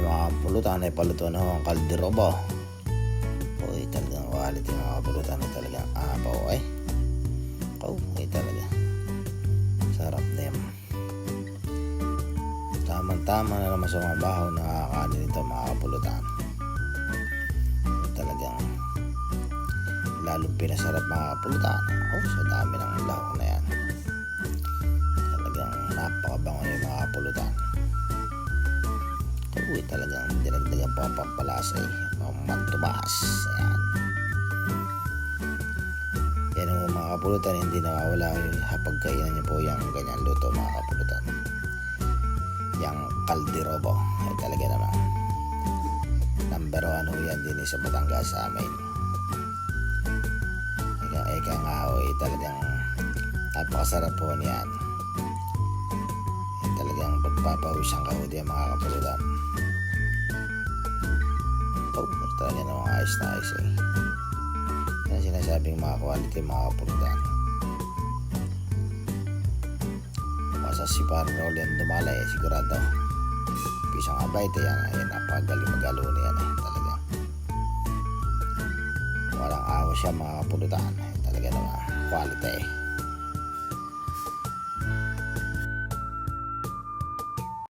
mga pulutan ay paluto na ang kalderobo. Uy, talagang quality mga pulutan ay talagang apaw ay. Uy, talaga. Sarap na yan. Tama-tama na naman sa mga bahaw na kakanin nito mga pulutan. Talagang lalong pinasarap mga pulutan. Sa dami ng lahok na yan. Talagang napakabango yung mga pulutan. Uy, talagang dinagdagan pa ang pampalasa mantubas. Ayan. Yan ang mga kapulutan, hindi nawawala yung hapagkainan niyo po yung ganyan luto mga kapulutan. Yung kalderobo ay talaga naman number 1 ho yan din sa Batangas sa amin. Eka nga ho talagang napakasarap po niyan. Talagang pagpapawisan ka ho diyan mga kapulutan. Talaga namang ayos na ayos eh. Yan sinasabing mga quality mga kapulutan. Masa si parang Roland Dumalay sigurado pisang abay yan. Ayan, napagaling magalo na yan eh. Talaga walang awa siya mga kapulutan. Talaga naman quality eh.